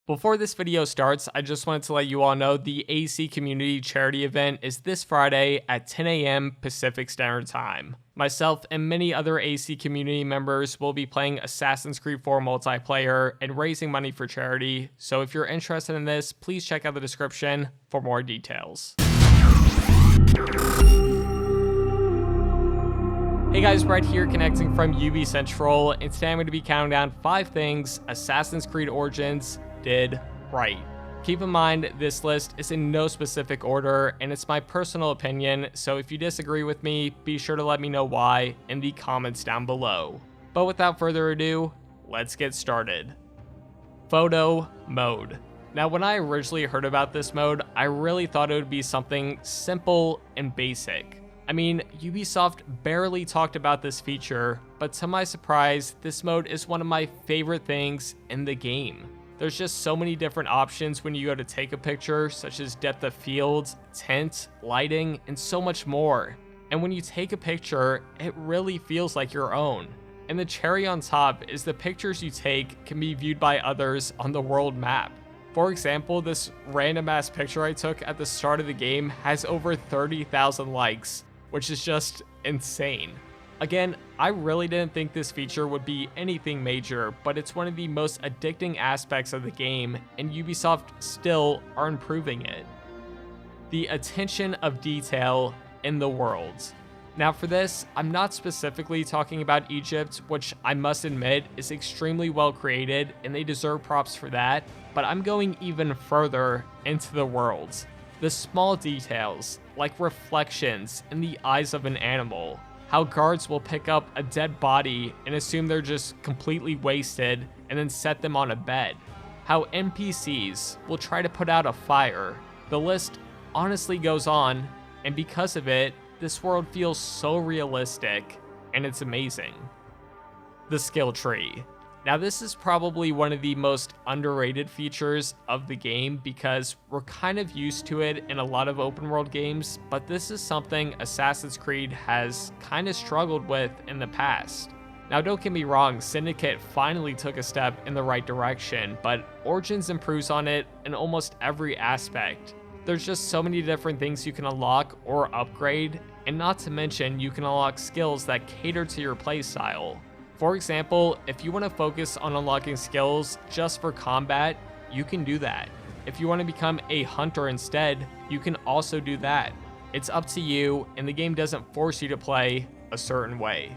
Before this video starts, I just wanted to let you all know the AC Community Charity event is this Friday at 10 a.m. Pacific Standard Time. Myself and many other AC community members will be playing Assassin's Creed 4 multiplayer and raising money for charity, so if you're interested in this, please check out the description for more details. Hey guys, Brett here connecting from UbiCentral, and today I'm going to be counting down 5 things Assassin's Creed Origins did right. Keep in mind, this list is in no specific order, and it's my personal opinion, so if you disagree with me, be sure to let me know why in the comments down below. But without further ado, let's get started. Photo mode. Now, when I originally heard about this mode, I really thought it would be something simple and basic. I mean, Ubisoft barely talked about this feature, but to my surprise, this mode is one of my favorite things in the game. There's just so many different options when you go to take a picture, such as depth of field, tint, lighting, and so much more. And when you take a picture, it really feels like your own. And the cherry on top is the pictures you take can be viewed by others on the world map. For example, this random ass picture I took at the start of the game has over 30,000 likes, which is just insane. Again, I really didn't think this feature would be anything major, but it's one of the most addicting aspects of the game, and Ubisoft still are improving it. The attention of detail in the worlds. Now for this, I'm not specifically talking about Egypt, which I must admit is extremely well created, and they deserve props for that, but I'm going even further into the worlds. The small details, like reflections in the eyes of an animal, how guards will pick up a dead body and assume they're just completely wasted and then set them on a bed, how NPCs will try to put out a fire. The list honestly goes on, and because of it, this world feels so realistic, and it's amazing. The skill tree. Now this is probably one of the most underrated features of the game because we're kind of used to it in a lot of open world games, but this is something Assassin's Creed has kind of struggled with in the past. Now don't get me wrong, Syndicate finally took a step in the right direction, but Origins improves on it in almost every aspect. There's just so many different things you can unlock or upgrade, and not to mention you can unlock skills that cater to your playstyle. For example, if you want to focus on unlocking skills just for combat, you can do that. If you want to become a hunter instead, you can also do that. It's up to you, and the game doesn't force you to play a certain way.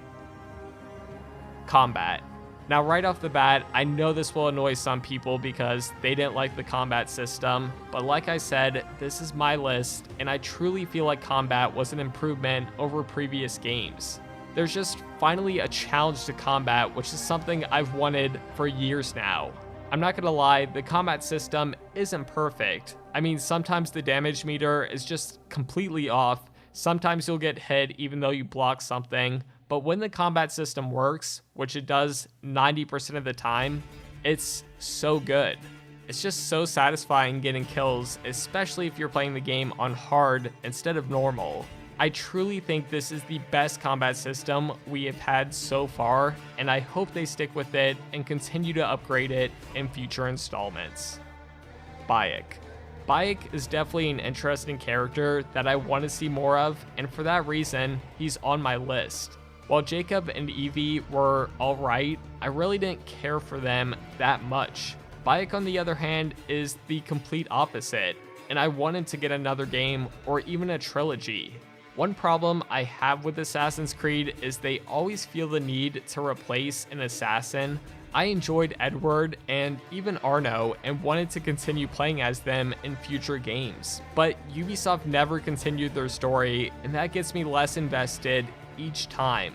Combat. Now right off the bat, I know this will annoy some people because they didn't like the combat system, but like I said, this is my list, and I truly feel like combat was an improvement over previous games. There's just finally a challenge to combat, which is something I've wanted for years now. I'm not gonna lie, the combat system isn't perfect. I mean, sometimes the damage meter is just completely off. Sometimes you'll get hit even though you block something. But when the combat system works, which it does 90% of the time, it's so good. It's just so satisfying getting kills, especially if you're playing the game on hard instead of normal. I truly think this is the best combat system we have had so far, and I hope they stick with it and continue to upgrade it in future installments. Bayek. Bayek is definitely an interesting character that I want to see more of, and for that reason, he's on my list. While Jacob and Evie were alright, I really didn't care for them that much. Bayek, on the other hand, is the complete opposite, and I wanted to get another game or even a trilogy. One problem I have with Assassin's Creed is they always feel the need to replace an assassin. I enjoyed Edward and even Arno and wanted to continue playing as them in future games, but Ubisoft never continued their story, and that gets me less invested each time.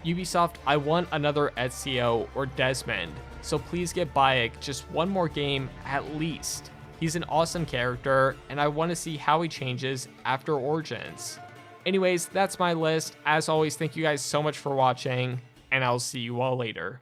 Ubisoft, I want another Ezio or Desmond, so please get Bayek just one more game at least. He's an awesome character, and I want to see how he changes after Origins. Anyways, that's my list. As always, thank you guys so much for watching, and I'll see you all later.